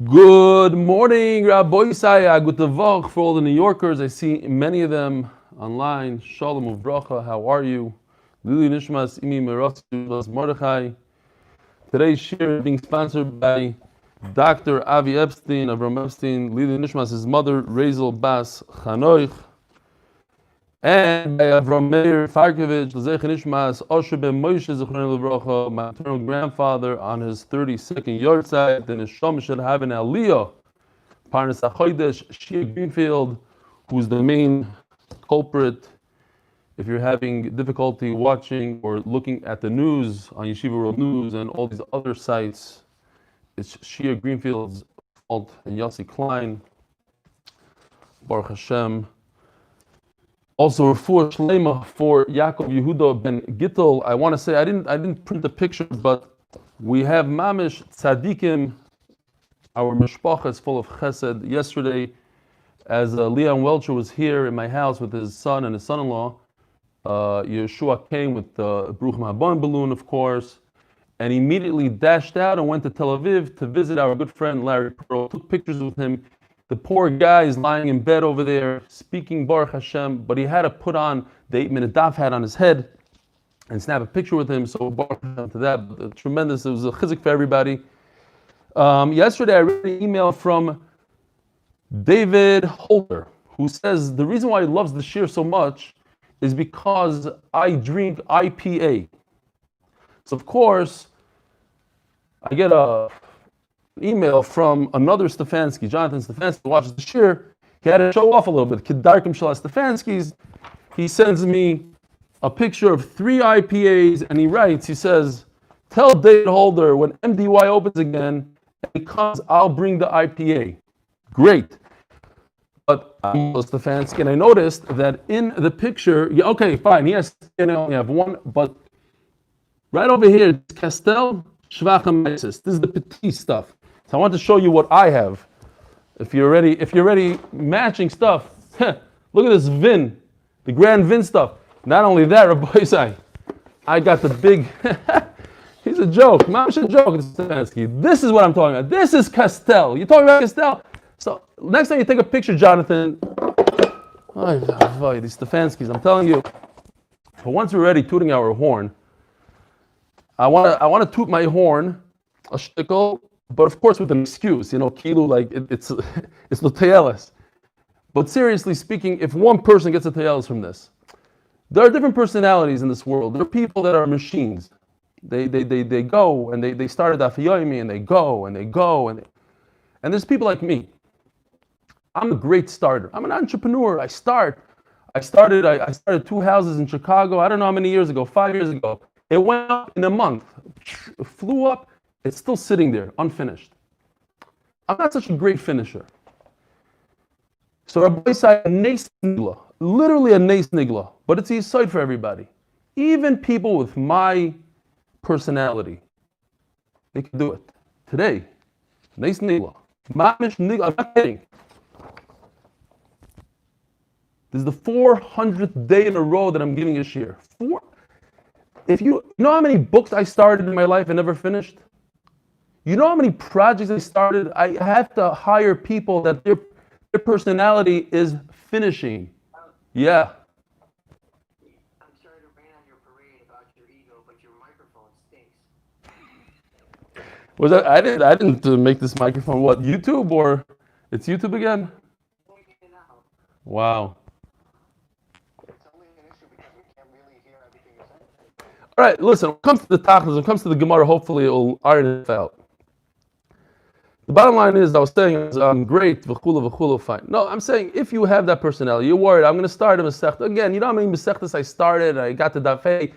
Good morning, Rabbi Isai. Good Tavach for all the New Yorkers. I see many of them online. Shalom uvracha. How are you? Lili Nishmas Imi Meratzu Mordechai. Today's shir is being sponsored by Dr. Avi Epstein, Avram Epstein, Lili Nishmas, his mother, Razel Bas Chanoich, and by Avram Meir Farkovich, L'zech Nishmas, Osher ben Moshe Zechron Levracha, my maternal grandfather, on his 32nd yahrzeit, and his Shom should have an Aliyah, Parnas HaChodesh, Shia Greenfield, who's the main culprit. If you're having difficulty watching or looking at the news on Yeshiva World News and all these other sites, it's Shia Greenfield's fault and Yossi Klein, Baruch Hashem. Also, refuah shlema for Yaakov Yehuda ben Gittel. I want to say I didn't print the picture, but we have mamish tzaddikim. Our mishpacha is full of chesed. Yesterday, as Leon Welcher was here in my house with his son and his son-in-law, Yeshua came with the Baruch Ma'abon balloon, of course, and immediately dashed out and went to Tel Aviv to visit our good friend Larry Pearl. Took pictures with him. The poor guy is lying in bed over there, speaking Baruch Hashem, but he had to put on the 8-minute daf hat on his head and snap a picture with him, so Baruch Hashem to that. But tremendous, it was a chizuk for everybody. Yesterday I read an email from David Holder, who says the reason why he loves the shir so much is because I drink IPA. So of course, I get a email from another Stefansky, Jonathan Stefansky, who watches the shir. He had to show off a little bit. Kedarkim Shal Stefanskys. He sends me a picture of 3 IPAs, and he writes, he says, tell David Holder when MDY opens again, and he comes, I'll bring the IPA. Great. But I'm Stefansky, and I noticed that in the picture, yeah, okay, fine, yes, I only have one, but right over here, it's Castel Schwachem. This is the petit stuff. So I want to show you what I have. If you're ready matching stuff, look at this Vin, the Grand Vin stuff. Not only that, Rabbi Isai, I got the big, he's a joke, Mamash a joke, Stefansky. This is what I'm talking about. This is Castel. You're talking about Castel? So next time you take a picture, Jonathan, these Stefanskys, I'm telling you, but once we're ready tooting our horn, I want to toot my horn, a shtickle, but of course with an excuse, kilu, like it's l'teyeles. But seriously speaking, if one person gets a teyeles from this, there are different personalities in this world. There are people that are machines. They go and they start at Daf Yomi and they go and there's people like me. I'm a great starter. I'm an entrepreneur. I started 2 houses in Chicago. I don't know how many years ago, 5 years ago. It went up in a month. It flew up. It's still sitting there, unfinished. I'm not such a great finisher. So Rabbi Isai, a nes nigla, literally a nes nigla, but it's a side for everybody. Even people with my personality, they can do it. Today, nes nigla. Mamish nigla, I'm not kidding. This is the 400th day in a row that I'm giving a shir. If you know how many books I started in my life and never finished? You know how many projects I started? I have to hire people that their personality is finishing. Yeah. I'm sorry to rain on your parade about your ego, but your microphone stinks. Was that I didn't make this microphone. What, YouTube, or it's YouTube again? Wow. All right, listen, when it comes to the Tachlis, when it comes to the Gemara, hopefully it will iron it out. The bottom line is, I was saying, I'm great, v'chulu, fine. No, I'm saying, if you have that personality, you're worried, I'm going to start a Masechta. Again, you know how many Masechtas I started, I got to Daf Hey,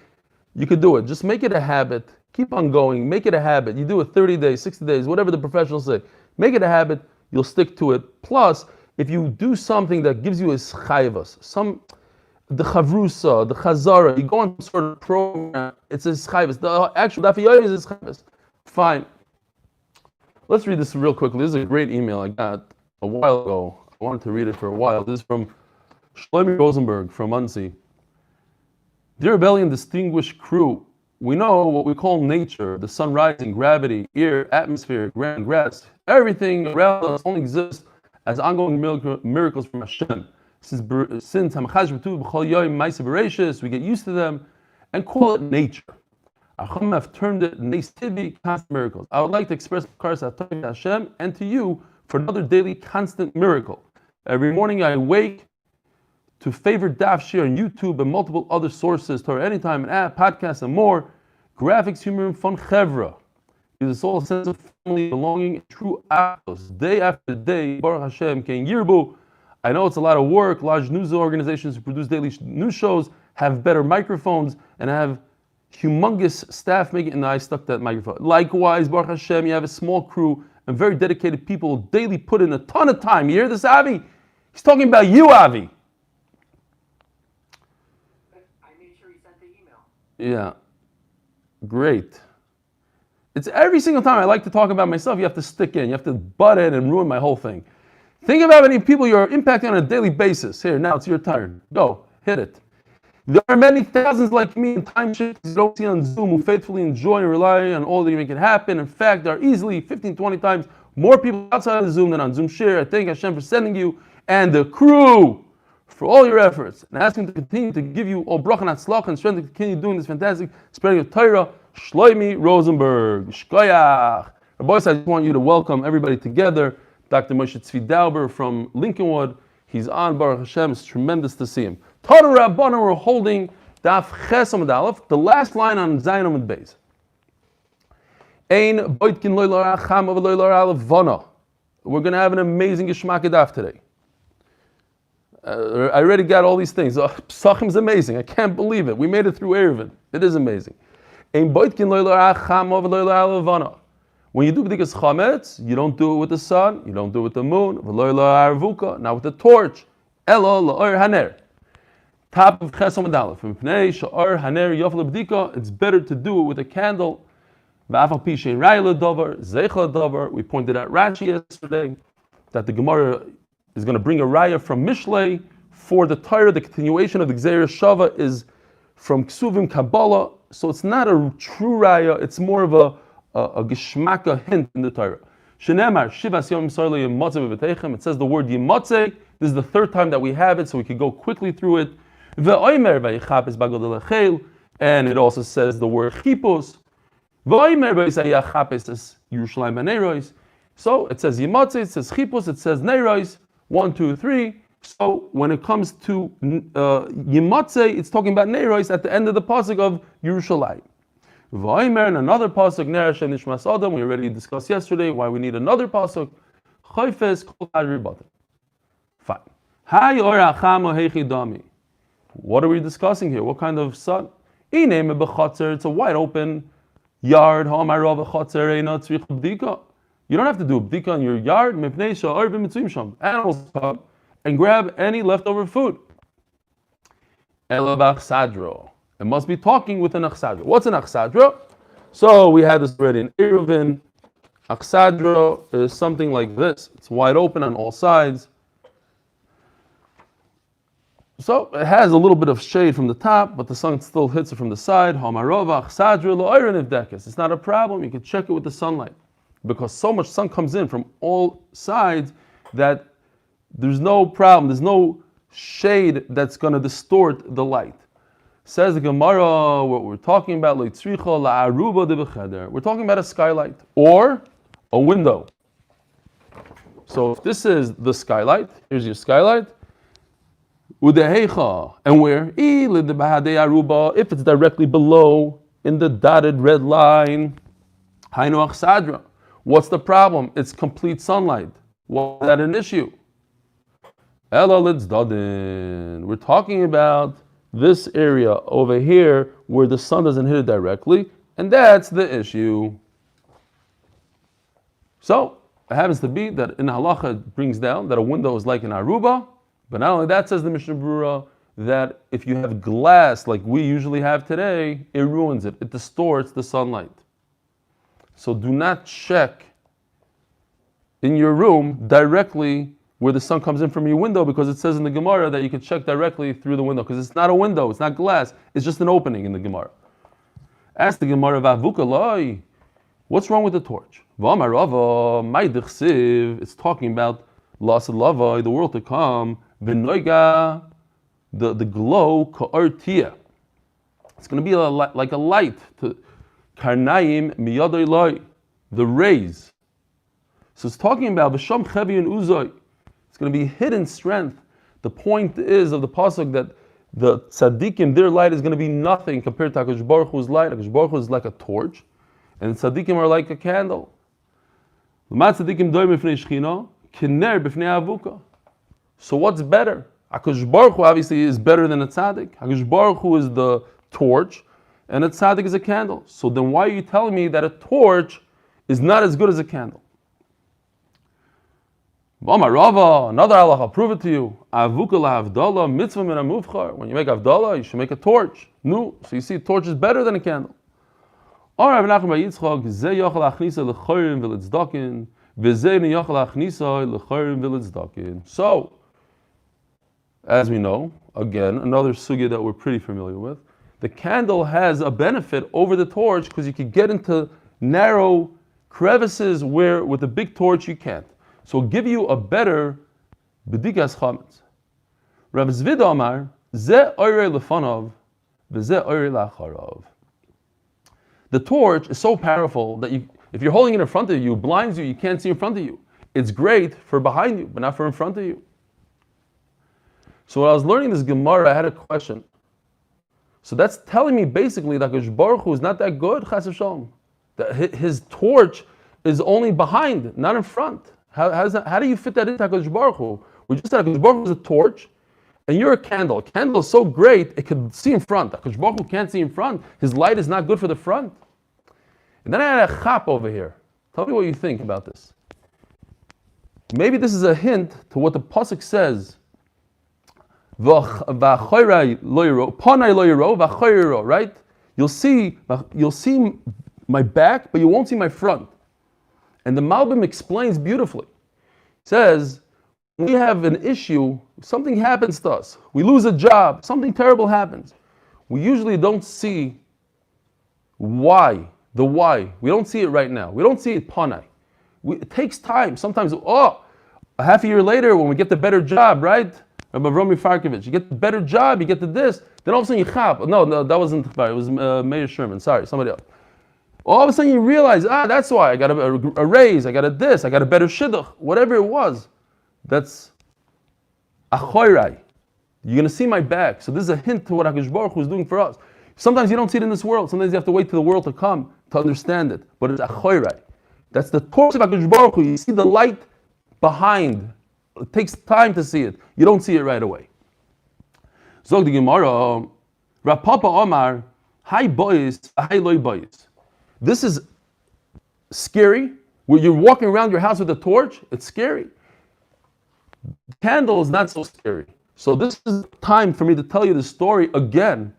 you could do it. Just make it a habit. Keep on going. Make it a habit. You do it 30 days, 60 days, whatever the professionals say. Make it a habit. You'll stick to it. Plus, if you do something that gives you a chayvas, the chavrusa, the chazara, you go on some sort of program, it's a chayvus. The actual Daf Yomi is a chayvus. Fine. Let's read this real quickly. This is a great email I got a while ago. I wanted to read it for a while. This is from Shlomi Rosenberg from Muncie. Dear Rebellion distinguished crew, we know what we call nature, the sun rising, gravity, air, atmosphere, ground, grass, everything around us only exists as ongoing miracles from Hashem. Since we get used to them and call it nature. Acham have termed it Nes Tivi, constant miracles. I would like to express to Hashem and to you for another daily constant miracle. Every morning I wake to favorite Daf share on YouTube and multiple other sources, Torah Anytime, an app, podcasts, and more. Graphics, humor, fun chevra. Gives us all a sense of family, belonging, and true aptos. Day after day, Baruch Hashem, Ken Yirbu. I know it's a lot of work. Large news organizations who produce daily news shows have better microphones and have humongous staff making, and I stuck that microphone. Likewise, Baruch Hashem, you have a small crew and very dedicated people who daily put in a ton of time. You hear this, Avi? He's talking about you, Avi. I made sure he sent the email. Yeah. Great. It's every single time I like to talk about myself, you have to stick in. You have to butt in and ruin my whole thing. Think about how many people you're impacting on a daily basis. Here, now it's your turn. Go. Hit it. There are many thousands like me in time shifts you don't see on Zoom who faithfully enjoy and rely on all that you make it happen. In fact, there are easily 15, 20 times more people outside of Zoom than on Zoom share. I thank Hashem for sending you and the crew for all your efforts and ask Him to continue to give you all bracha and atzlach and strength to continue doing this fantastic spreading of Torah. Shloimi Rosenberg. Shkoyach. Rabbi, I just want you to welcome everybody together. Dr. Moshe Tzvi Dauber from Lincolnwood. He's on, Baruch Hashem. It's tremendous to see him. Torah Rabbana, we're holding Daf Ches Amud Aleph, the last line on Zayin Amud Beis. Ein boitkin loy lar acham of loy lar aleph vana. We're going to have an amazing Geshmak Daf today. I already got all these things. Pesachim is amazing. I can't believe it. We made it through Erevin. It is amazing. Ein boitkin loy lar acham of loy lar aleph vana. When you do B'dikas Chametz, you don't do it with the sun, you don't do it with the moon, not with the torch. Elo la'or haner. Top of Ches Amud Aleph. It's better to do it with a candle. We pointed out Rashi yesterday that the Gemara is going to bring a raya from Mishlei for the Torah. The continuation of the Gzeira Shava is from Ksuvim Kabbalah, so it's not a true raya, it's more of a geshmaka hint in the Torah. Shenemar Shivas Yom Sarli Yimatze B'Vetechem. It says the word Yimatze. This is the third time that we have it, so we could go quickly through it. Ve'omer Vayichapes Bagol Elachel, and it also says the word Chipos. Ve'omer Vayichapes is Yerushalayim Neiros. So it says Yimatze, it says Chipos, it says Neiros. 1, 2, 3. So when it comes to Yimatze, it's talking about Neiros at the end of the pasuk of Yerushalayim. V'omer, and another pasuk, Ner Hashem Nishmas Adam. We already discussed yesterday why we need another pasuk. Chayfes Kol Hadri Batim. Fine. Hay or acham o heichi dami. What are we discussing here? What kind of sun? Ineme b'chatzer. It's a wide open yard. Ha'amarov b'chatzer eina tzrich b'dika. You don't have to do a b'dika in your yard. Mipnei sha'ar b'mitzvim sham. Animals come and grab any leftover food. Ela b'achsadro. It must be talking with an achsadra. What's an achsadra? So we had this already in Eruvin. Achsadra is something like this. It's wide open on all sides. So it has a little bit of shade from the top, but the sun still hits it from the side. Hamarova achsadra lo'orin ivdekes. It's not a problem. You can check it with the sunlight, because so much sun comes in from all sides that there's no problem. There's no shade that's going to distort the light. Says the Gemara, what we're talking about, we're talking about a skylight or a window. So if this is the skylight, here's your skylight. And where? If it's directly below in the dotted red line, what's the problem? It's complete sunlight. Why is that an issue? We're talking about this area over here where the sun doesn't hit it directly, and that's the issue. So it happens to be that in halacha it brings down that a window is like an aruba, but not only that, says the Mishnah Berurah, that if you have glass like we usually have today, it ruins it. It distorts the sunlight. So do not check in your room directly where the sun comes in from your window, because it says in the Gemara that you can check directly through the window, because it's not a window, it's not glass, it's just an opening in the Gemara. Ask the Gemara Vavuka Loi. What's wrong with the torch? V'amarava my dichsiv. It's talking about loss of lava, the world to come. V'noiga, the glow ka'artia. It's going to be like a light to karnaim miyadoi loi, the rays. So it's talking about v'sham chevi and uzoi. It's going to be hidden strength. The point is of the pasuk that the tzaddikim, their light is going to be nothing compared to HaKadosh Baruch Hu's light. HaKadosh Baruch Hu is like a torch, and tzaddikim are like a candle. So what's better? HaKadosh Baruch Hu obviously is better than a tzaddik. HaKadosh Baruch Hu is the torch, and a tzaddik is a candle. So then why are you telling me that a torch is not as good as a candle? Another halacha, I'll prove it to you. When you make avdallah, you should make a torch. No, so you see, a torch is better than a candle. So, as we know, again, another sugya that we're pretty familiar with, the candle has a benefit over the torch because you can get into narrow crevices where with a big torch you can't. So it'll give you a better bedikas chametz. Rav Zvid Amar, ze oirei lefanov, v'ze oirei lacharav. The torch is so powerful that if you're holding it in front of you, it blinds you, you can't see in front of you. It's great for behind you, but not for in front of you. So when I was learning this Gemara, I had a question. So that's telling me basically that HaKadosh Baruch Hu is not that good, chas v'shalom. That his torch is only behind, not in front. How do you fit that into HaKadosh Baruch Hu? We just said HaKadosh Baruch Hu is a torch, and you're a candle. A candle is so great, it can see in front. HaKadosh Baruch Hu can't see in front. His light is not good for the front. And then I had a chap over here. Tell me what you think about this. Maybe this is a hint to what the pasuk says. Right? You'll see my back, but you won't see my front. And the Malbim explains beautifully. He says, we have an issue, something happens to us. We lose a job, something terrible happens. We usually don't see why, the why. We don't see it right now. We don't see it panai. It takes time. Sometimes, a half a year later when we get the better job, right? Rabbi Romy Farkovich, you get the better job, you get the this, then all of a sudden you chap. No, that wasn't, it was Meir Sherman, sorry, somebody else. All of a sudden you realize, that's why I got a raise, I got a this, I got a better shidduch, whatever it was. That's a choirai. You're going to see my back. So this is a hint to what HaKadosh Baruch Hu is doing for us. Sometimes you don't see it in this world. Sometimes you have to wait for the world to come to understand it. But it's a choirai. That's the torch of HaKadosh Baruch Hu. You see the light behind. It takes time to see it. You don't see it right away. Zog the Gemara, Rav Papa Omar, hi boys, hi loy boys. This is scary. Where you're walking around your house with a torch, it's scary. Candle is not so scary. So this is time for me to tell you the story again.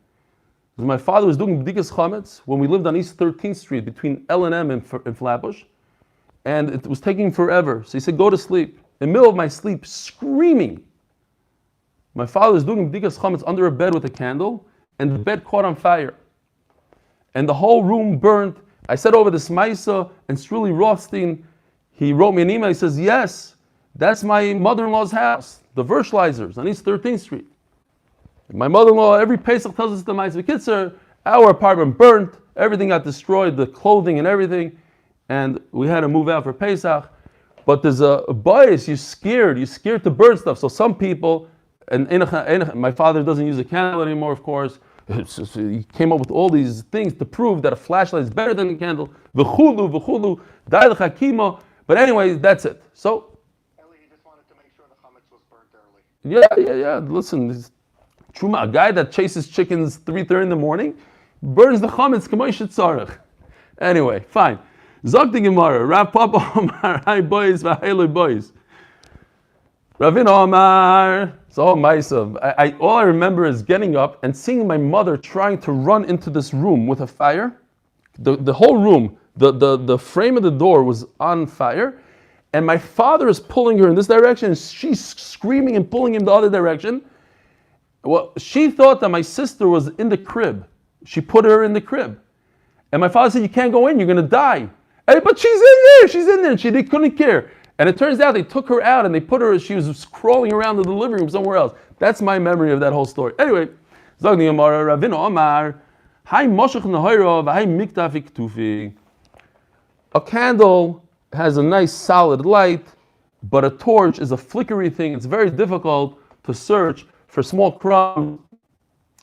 My father was doing bdikas chametz when we lived on East 13th Street between L&M and Flatbush, and it was taking forever. So he said, go to sleep. In the middle of my sleep, screaming. My father was doing bdikas chametz under a bed with a candle, and the bed caught on fire. And the whole room burned. I said over this Maisa, and Struli Rothstein, he wrote me an email. He says, yes, that's my mother-in-law's house, the Verschleisers on East 13th Street. My mother-in-law, every Pesach tells us the Maisa Kitzer, our apartment burnt, everything got destroyed, the clothing and everything, and we had to move out for Pesach. But there's a bias, you're scared to burn stuff. So some people, and my father doesn't use a candle anymore, of course. He came up with all these things to prove that a flashlight is better than a candle. V'chulu, da'il chakima. But anyway, that's it. So, Eli, he just wanted to make sure the chametz was burnt early. yeah. Listen, Truma, a guy that chases chickens 3:30 in the morning, burns the chametz k'moy shetzarech. Anyway, fine. Zog the Gemara, Rav Papa Omar, hi boys, v'hailoi boys. Ravina Omar, so Maisav. All I remember is getting up and seeing my mother trying to run into this room with a fire. The whole room, the frame of the door was on fire, and my father is pulling her in this direction, and she's screaming and pulling him the other direction. Well, she thought that my sister was in the crib. She put her in the crib. And my father said, you can't go in, you're going to die. But she's in there, and they couldn't care. And it turns out they took her out and they put her, she was crawling around in the living room somewhere else. That's my memory of that whole story. Anyway, Zogni Amar, Ravino Omar, Hai Moshech Nahoiro, Hai Miktafik Tufi. A candle has a nice solid light, but a torch is a flickery thing. It's very difficult to search for small crumbs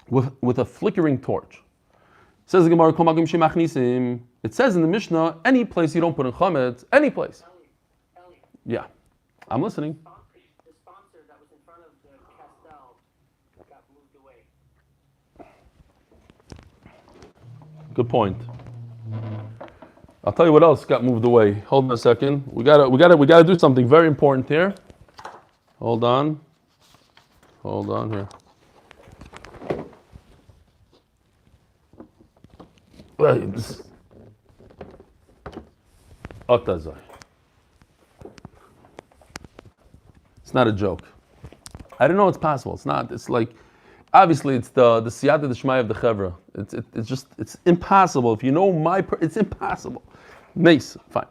with a flickering torch. Says the Gemara, it says in the Mishnah, any place you don't put in chametz, any place. Eli, Yeah, I'm listening. the sponsor that was in front of the Castel got moved away. Good point. I'll tell you what else got moved away. Hold on a second. We gotta do something very important here. Hold on here. It's not a joke. I didn't know it's possible. It's not. It's like, obviously, it's the siyata d'shmaya of the chevra. It's impossible. If you know it's impossible. Nice, fine.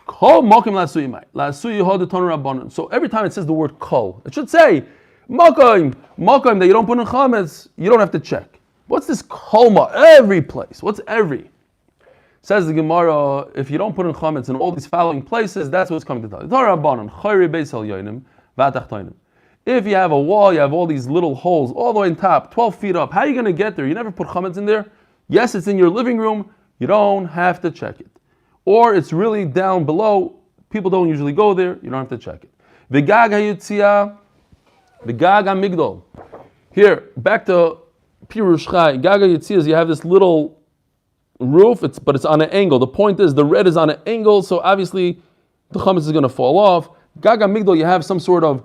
Kol mokim la'asui mai. La'asui yehod eton rabbanon. So every time it says the word kol, it should say mokim that you don't put in chametz. You don't have to check. What's this kolma? Every place. What's every? Says the Gemara, if you don't put in chametz in all these following places, that's what's coming to tell you. Torah rabbanon chayri beis halyonim v'atachtonim. If you have a wall, you have all these little holes all the way on top, 12 feet up. How are you going to get there? You never put chametz in there? Yes, it's in your living room. You don't have to check it. Or it's really down below. People don't usually go there. You don't have to check it. V'gag ha'yitzia, v'gag ha'migdol. Here, back to Pirush Chai. Gag ha'yitzia is you have this little roof, but it's on an angle. The point is the red is on an angle, so obviously the chametz is going to fall off. Gag ha'migdol, you have some sort of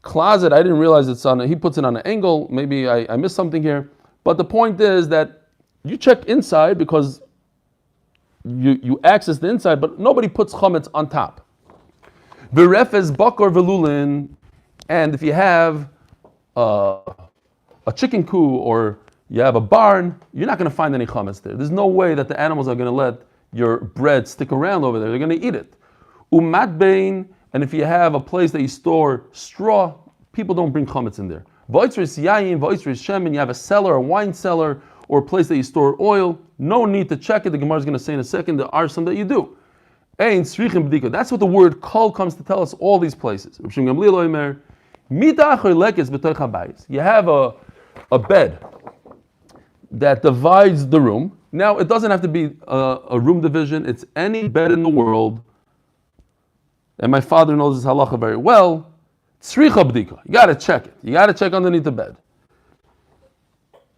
closet. I didn't realize he puts it on an angle. Maybe I missed something here. But the point is that you check inside because you access the inside, but nobody puts chametz on top. V'refes bakor v'lulin, and if you have a chicken coop or you have a barn, you're not going to find any chametz there. There's no way that the animals are going to let your bread stick around over there. They're going to eat it. Umat bein, and if you have a place that you store straw, people don't bring chametz in there. V'otzris yayin, v'otzris shemen, you have a cellar, a wine cellar, or a place that you store oil, no need to check it. The Gemara is going to say in a second, there are some that you do. That's what the word kol comes to tell us, all these places. You have a bed that divides the room. Now, it doesn't have to be a room division. It's any bed in the world. And my father knows this halacha very well. Tzricha b'dika. You got to check it. You got to check underneath the bed.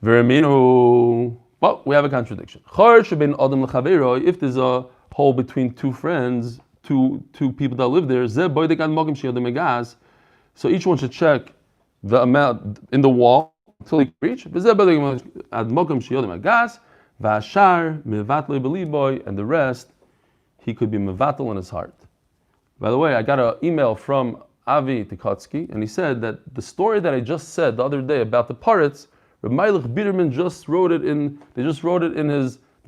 Well, we have a contradiction. If there's a hole between two friends, two people that live there, so each one should check the amount in the wall until he can reach. And the rest, he could be mevatel in his heart. By the way, I got an email from Avi Tikotsky, and he said that the story that I just said the other day about the parrots, Reb Meilich Biderman just wrote it in his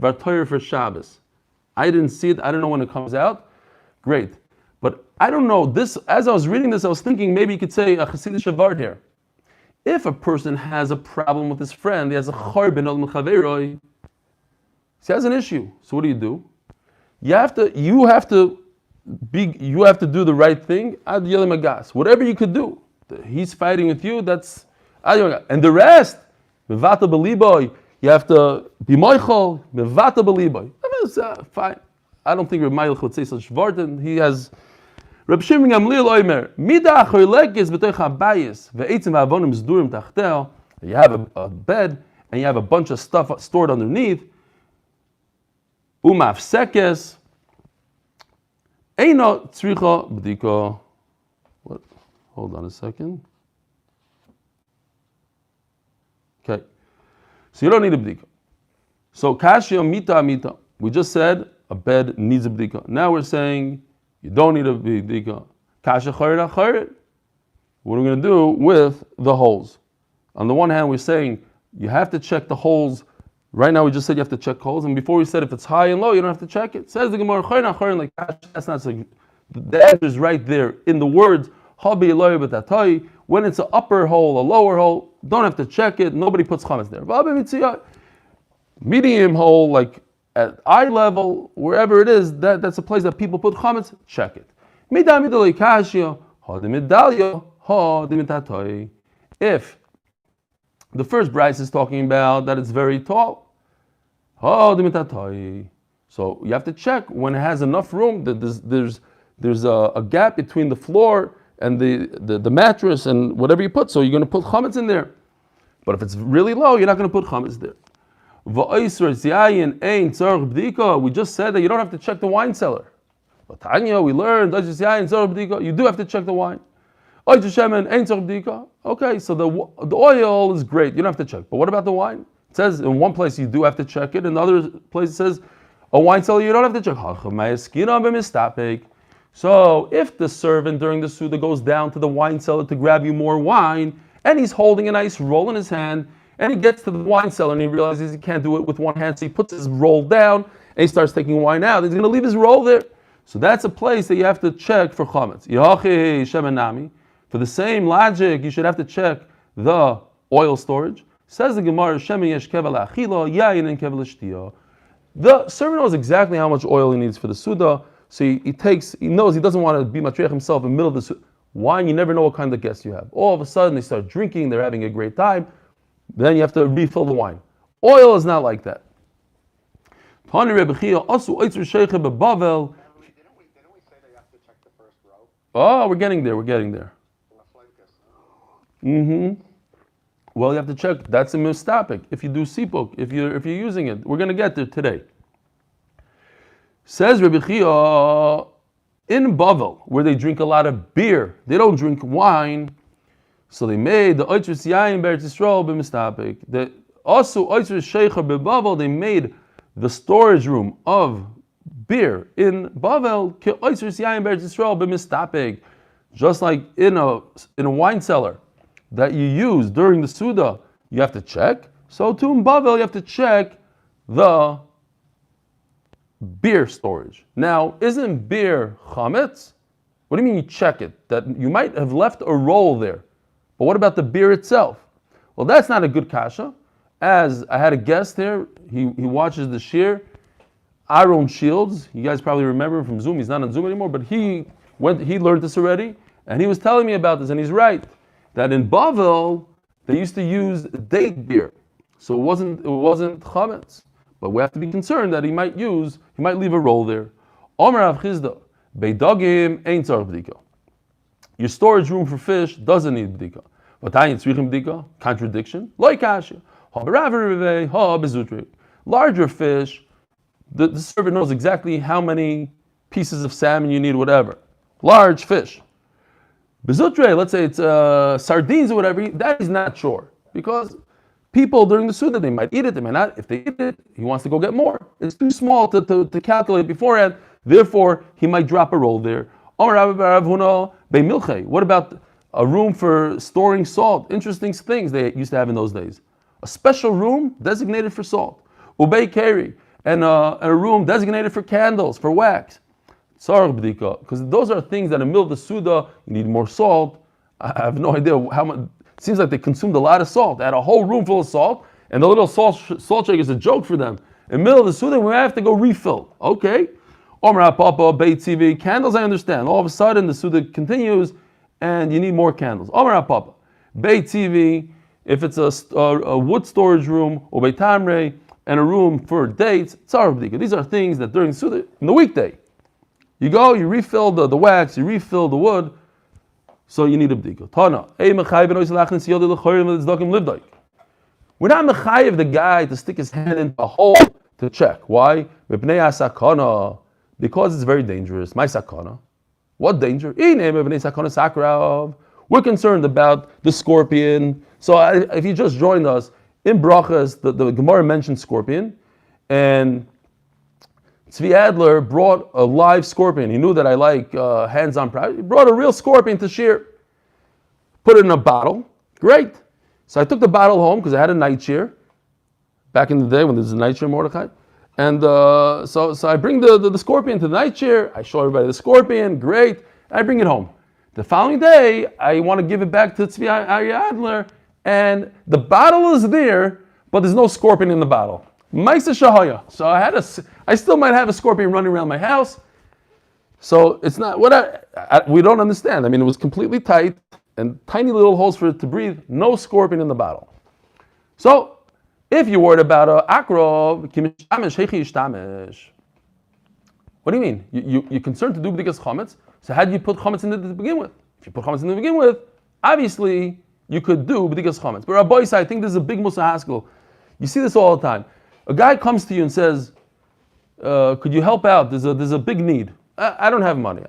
Dvar Torah for Shabbos. I didn't see it. I don't know when it comes out. Great. But I don't know. This, as I was reading this, I was thinking maybe you could say a Chassidish Avard here. If a person has a problem with his friend, he has a charbin al mechaveroi, he has an issue. So what do? You have to do the right thing. Ad yelim agas. Whatever you could do. He's fighting with you. That's and the rest. Mevata beliboy. You have to be moichol. Mevata beliboy. Fine. I don't think Reb Meilich would say such word. He has. Reb Shimon Gamliel Oimer. Mida choylekes b'toich habayis ve'etzim va'avonim zdurim tachtel. You have a bed and you have a bunch of stuff stored underneath. Umafsekes. Eino tzricha b'dika. What? Hold on a second. Okay. So you don't need a b'dika. So kashya mita. We just said a bed needs a b'dika. Now we're saying you don't need a b'dika. Kasha chayret achayret. What are we going to do with the holes? On the one hand, we're saying you have to check the holes Right now we just said you have to check holes, and before we said if it's high and low, you don't have to check it. Says the Gemara, like that's not so. The answer is right there in the words. When it's an upper hole, a lower hole, don't have to check it. Nobody puts chametz there. Medium hole, like at eye level, wherever it is, that's a place that people put chametz. Check it. If the first Bryce is talking about that it's very tall, so you have to check when it has enough room. That there's a gap between the floor and the mattress and whatever you put. So you're going to put chametz in there. But if it's really low, you're not going to put chametz there. We just said that you don't have to check the wine cellar. But Tanya, we learned you do have to check the wine. Okay, so the oil is great. You don't have to check. But what about the wine? It says in one place you do have to check it. In another place it says a wine cellar you don't have to check. So if the servant during the Suda goes down to the wine cellar to grab you more wine, and he's holding a nice roll in his hand, and he gets to the wine cellar and he realizes he can't do it with one hand, so he puts his roll down and he starts taking wine out, he's going to leave his roll there. So that's a place that you have to check for chametz. For the same logic, you should have to check the oil storage. Says the Gemara, the servant knows exactly how much oil he needs for the Suda, so he knows he doesn't want to be matriach himself in the middle of the Suda. Wine, you never know what kind of guests you have. All of a sudden, they start drinking, they're having a great time, then you have to refill the wine. Oil is not like that. Didn't we say that you have to check the first row? Oh, we're getting there. Well, you have to check. That's a mistapik. If you do sipuk, if you're using it, we're going to get there today. Says Rabbi Chia, in Bavel, where they drink a lot of beer, they don't drink wine, so they made the oitzvus yayin be'eretz Yisrael b'mistapik. Also oitzvus sheicha beBavel, they made the storage room of beer in Bavel ke oitzvus yayin be'eretz Yisrael b'mistapik, just like in a wine cellar that you use during the Suda, you have to check. So too in Bavel, you have to check the beer storage. Now, isn't beer chametz? What do you mean you check it? That you might have left a roll there. But what about the beer itself? Well, that's not a good kasha. As I had a guest here, he watches the shir, Aaron Shields. You guys probably remember him from Zoom. He's not on Zoom anymore, but he learned this already, and he was telling me about this, and he's right. That in Bavel, they used to use date beer. So it wasn't chametz. But we have to be concerned that he might leave a roll there. Omer Rav Chizda, beidagim ein tzarich bdika. Your storage room for fish doesn't need bdika. V'tayin tzrichim bdika, contradiction, lo kasha. Larger fish, the servant knows exactly how many pieces of salmon you need, whatever. Large fish. Bezutre, let's say it's sardines or whatever, that is not sure. Because people during the Suda, they might eat it, they might not. If they eat it, he wants to go get more. It's too small to calculate beforehand, therefore he might drop a roll there. What about a room for storing salt? Interesting things they used to have in those days. A special room designated for salt. Ubei keri, and a room designated for candles, for wax. Because those are things that in the middle of the Suda, you need more salt. I have no idea how much. It seems like they consumed a lot of salt. They had a whole room full of salt, and the little salt shaker is a joke for them. In the middle of the Suda, we have to go refill. Okay. Omer Papa, Beit TV, candles I understand. All of a sudden, the Suda continues, and you need more candles. Omer Papa, Beit TV, if it's a wood storage room, or Beit Tamre, and a room for dates, tzar b'dika. These are things that during the Suda, in the weekday, you go, you refill the wax, you refill the wood, so you need a b'dika. Tana, we're not mechayev the guy to stick his hand into a hole to check. Why? Because it's very dangerous. My sakana. What danger? We're concerned about the scorpion. So if you just joined us, in Brachas, the Gemara mentioned scorpion, and Tzvi Adler brought a live scorpion. He knew that I like hands-on practice. He brought a real scorpion to shear. Put it in a bottle. Great. So I took the bottle home because I had a night shear. back in the day when there's a night chair Mordechai. And so I bring the scorpion to the night chair. I show everybody the scorpion, great. I bring it home. The following day, I want to give it back to Tzvi Arya Adler, and the bottle is there, but there's no scorpion in the bottle. Maisa Shahaya. So I still might have a scorpion running around my house. So it's not we don't understand. I mean, it was completely tight and tiny little holes for it to breathe. No scorpion in the bottle. So if you're worried about akrov, what do you mean? You're concerned to do b'dikas chametz. So how do you put chametz in it to begin with? If you put chametz in to begin with, obviously you could do b'dikas chametz. But Rabbi I think this is a big musa haskell. You see this all the time. A guy comes to you and says, "Could you help out? There's a big need. I don't have money.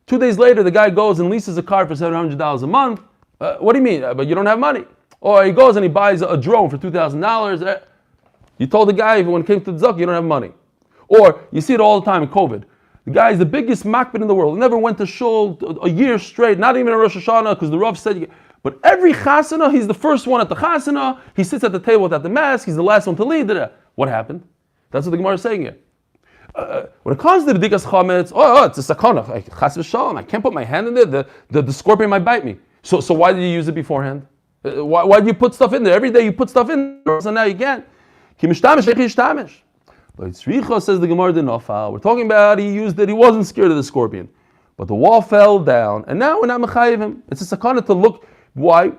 2 days later, the guy goes and leases a car for $700 a month. What do you mean? But you don't have money. Or he goes and he buys a drone for $2,000. You told the guy when it came to the zakah, you don't have money. Or you see it all the time in COVID. The guy is the biggest makbid in the world. He never went to shul a year straight, not even a Rosh Hashanah, because the Rav said, but every chasana, he's the first one at the chasana. He sits at the table without the mask. He's the last one to lead. What happened? That's what the Gemara is saying here. When it comes to the b'dikas chametz, it's a sakana. Chas v'shalom. I can't put my hand in there. The scorpion might bite me. So why did you use it beforehand? Why do you put stuff in there? Every day you put stuff in there, so now you can't. Ki mishtamish, echi yishtamish. But Tzricha says the Gemara did not fall. We're talking about he used it. He wasn't scared of the scorpion, but the wall fell down, and now we're not mechayiv him. It's a sakana to look. Why?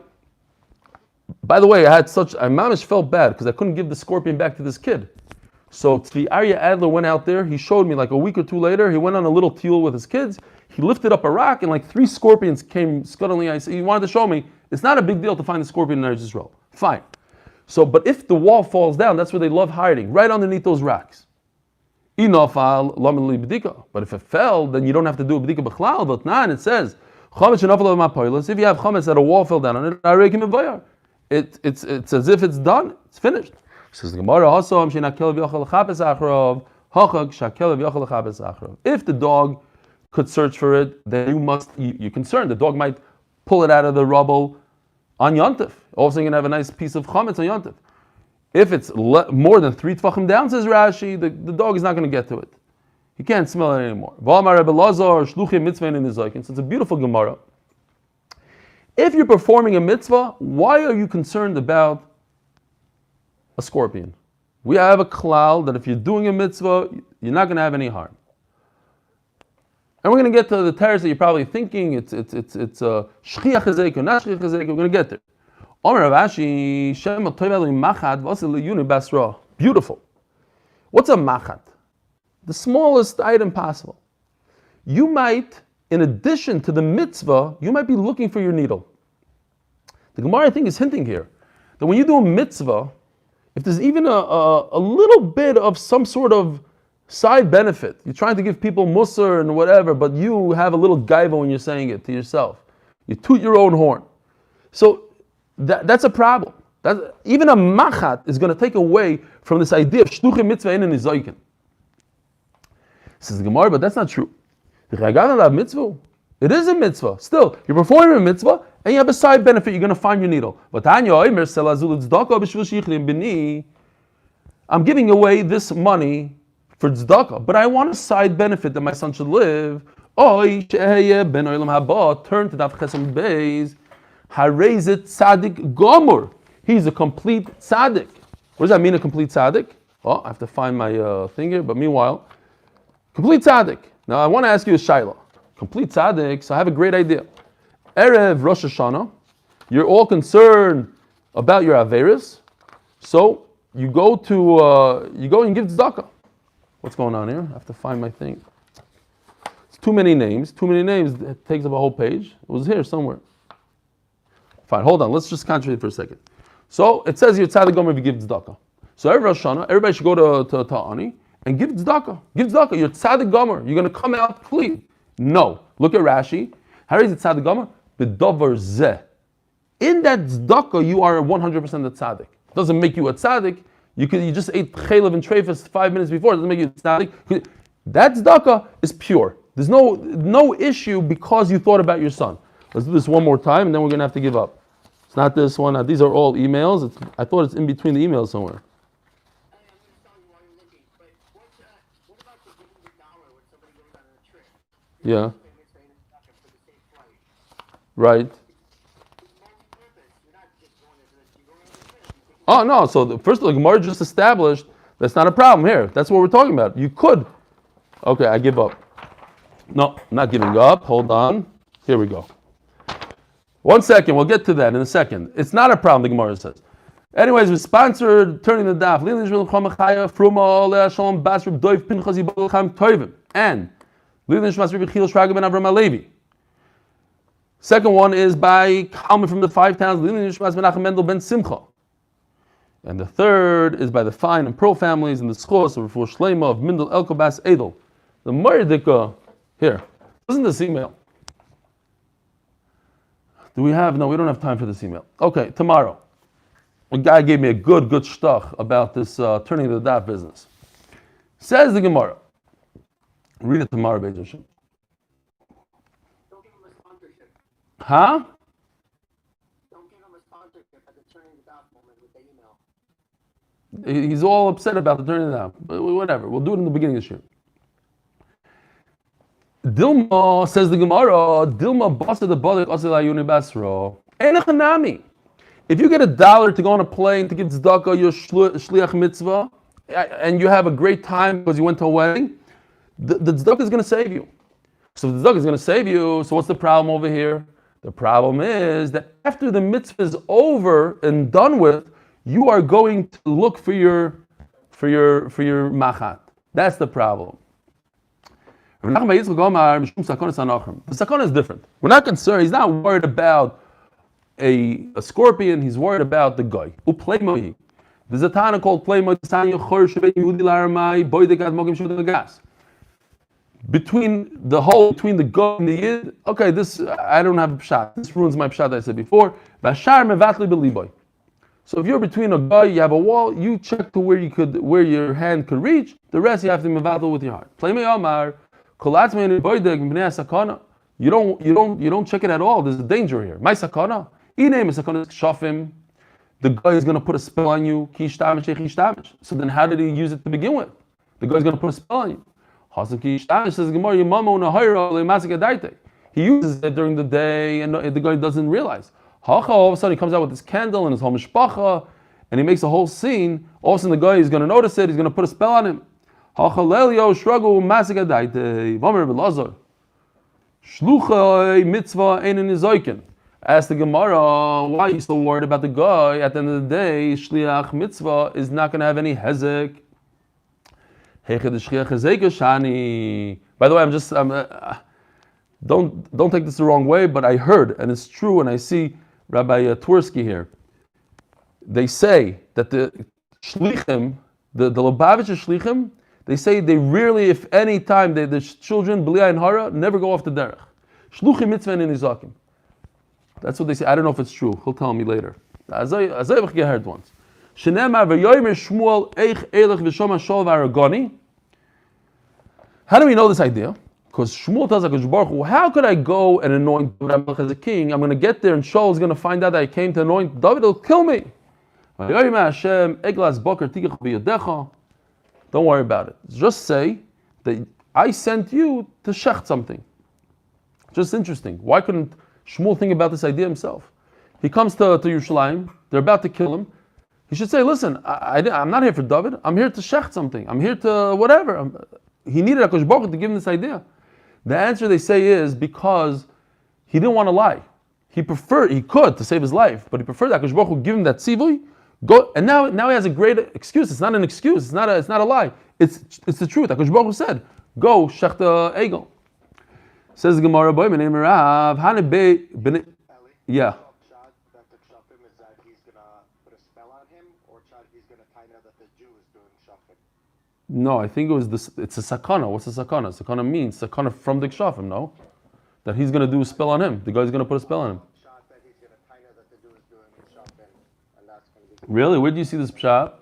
By the way, I mamish felt bad because I couldn't give the scorpion back to this kid. So Tzvi Arya Adler went out there. He showed me like a week or two later. He went on a little teal with his kids. He lifted up a rock and like 3 scorpions came scuttling. He wanted to show me it's not a big deal to find the scorpion in Eretz Yisrael. Fine. So, but if the wall falls down, that's where they love hiding, right underneath those rocks. But if it fell, then you don't have to do a b'dika b'chlal. But now it says, if you have chametz that a wall fell down on it, it's as if it's done. It's finished. Says the Gemara if the dog could search for it, then you're concerned. The dog might pull it out of the rubble on Yontif. Also, you're going to have a nice piece of chametz on Yontif. If it's more than 3 tefachim down, says Rashi, the dog is not going to get to it. He can't smell it anymore. So it's a beautiful Gemara. If you're performing a mitzvah, why are you concerned about a scorpion? We have a klal that if you're doing a mitzvah, you're not going to have any harm. And we're going to get to the terrace that you're probably thinking it's shchiach chazek or not shchiach chazek. We're going to get there. Beautiful. What's a machat? The smallest item possible. You might, in addition to the mitzvah, you might be looking for your needle. The Gemara, I think, is hinting here that when you do a mitzvah, if there's even a little bit of some sort of side benefit, you're trying to give people musar and whatever, but you have a little gaiva when you're saying it to yourself. You toot your own horn. So that's a problem. Even a machat is going to take away from this idea of shluchim mitzvah in nizoykin. Says the Gemara, but that's not true. It is a mitzvah. Still, you're performing a mitzvah and you have a side benefit. You're going to find your needle. I'm giving away this money for tzedakah, but I want a side benefit that my son should live. Turn to Daf Chesam Beis. Harezet tzaddik gomor. He's a complete tzaddik. What does that mean, a complete tzaddik? Oh, I have to find my thing here, but meanwhile, complete tzaddik. Now I want to ask you a shayla. Complete tzaddik, so I have a great idea. Erev Rosh Hashanah, you're all concerned about your averis, so you go and give tzedakah. What's going on here? I have to find my thing. It's too many names. It takes up a whole page. It was here somewhere. Fine, hold on. Let's just concentrate for a second. So it says here, tzaddik gomer if you give tzedakah. So every Rosh Hashanah, everybody should go to Ani and give tzedakah. Give tzedakah. You're tzaddik gomer. You're going to come out clean. No. Look at Rashi. How is it tzaddik gomer? B'dover zeh. In that tzedakah, you are 100% a tzaddik. It doesn't make you a tzaddik. You just ate chaylev and treifas 5 minutes before. It doesn't make you a tzaddik. That tzedakah is pure. There's no issue because you thought about your son. Let's do this one more time, and then we're going to have to give up. It's not this one. These are all emails. I thought it's in between the emails somewhere. I'm going to tell you while you're looking. But what about the giving the dollar when somebody goes on a trip? Yeah. For the safe flight. Right. It's multi-purpose. You're not just going to this. You're going on a trip. You take Oh no. So first of all, the Gemara just established that's not a problem here. That's what we're talking about. You could. Okay, I give up. No, I'm not giving up. Hold on. Here we go. 1 second. We'll get to that in a second. It's not a problem, the Gemara says. Anyways, we sponsored Turning the Daf. And second one is by Kalman from the 5 towns. And the third is by the Fine and Pro families in the schools of Rafur Shleima of Mindel Elkobas Edel. The Mordika, here, listen to this email. Do we have? No, we don't have time for this email. Okay, tomorrow. A guy gave me a good shtuch about this turning the daf business. Says the Gemara. Read it tomorrow, Beis Hashem. Don't give them a sponsorship. Huh? Don't give them a sponsorship at the turning the dot moment with the email. He's all upset about the turning the daf. But whatever, we'll do it in the beginning of the year. Dilma, says the Gemara, Dilma basa the badik asila yuni basro. Enechanami. If you get $1 to go on a plane to give tzedakah, your shliach mitzvah, and you have a great time because you went to a wedding, the tzedakah is going to save you. So if the tzedakah is going to save you, so what's the problem over here? The problem is that after the mitzvah is over and done with, you are going to look for your machat. That's the problem. The sakana is different. We're not concerned. He's not worried about a scorpion. He's worried about the guy. There's a Tana called Playmoy. Between the hole between the guy and the yid. Okay, this I don't have a pshat. This ruins my pshat that I said before. So if you're between a guy, you have a wall. You check to where your hand could reach. The rest you have to mevatel with your heart. You don't check it at all. There's a danger here. My sakana. The guy is going to put a spell on you. So then how did he use it to begin with? The guy is going to put a spell on you. He uses it during the day and the guy doesn't realize. All of a sudden he comes out with this candle and his whole mishpacha and he makes a whole scene. All of a sudden the guy is going to notice it. He's going to put a spell on him. Ask the Gemara, why are you so worried about the guy? At the end of the day, shliach mitzvah is not going to have any hezek. By the way, don't take this the wrong way, but I heard, and it's true, and I see Rabbi Twersky here. They say that the shlichim, the Lubavitcher shlichim, they say they rarely, if any time, the children, B'liah and Hara, never go off the derech. Shluchim mitzvah and nizakim. That's what they say. I don't know if it's true. He'll tell me later. As I heard once. How do we know this idea? Because Shmuel tells HaKadosh Baruch Hu, how could I go and anoint David as a king? I'm going to get there and Shaul is going to find out that I came to anoint David. He'll kill me. Don't worry about it. Just say that I sent you to shecht something. Just interesting. Why couldn't Shmuel think about this idea himself? He comes to Yerushalayim. They're about to kill him. He should say, listen, I'm not here for David. I'm here to shecht something. I'm here to whatever. He needed HaKadosh Baruch Hu to give him this idea. The answer they say is because he didn't want to lie. He could to save his life, but he preferred that HaKadosh Baruch Hu give him that tzivui. Go, and now he has a great excuse. It's not an excuse. It's not a lie. It's the truth. HaKadosh Baruch Hu said, "Go shecht the egel." Says the Gemara, "Boy, my name is Rav." Yeah. That the shafim is that he's gonna put a spell on him, or he's gonna find out that the Jew is doing shafim. No, I think it was this. It's a sakana. What's a sakana? Sakana means sakana from the kshafim. No, that he's going to do a spell on him. The guy's going to put a spell on him. Shot that he's gonna find out that the Jew is doing shafim, and that's gonna be. Really? Where do you see this pshat?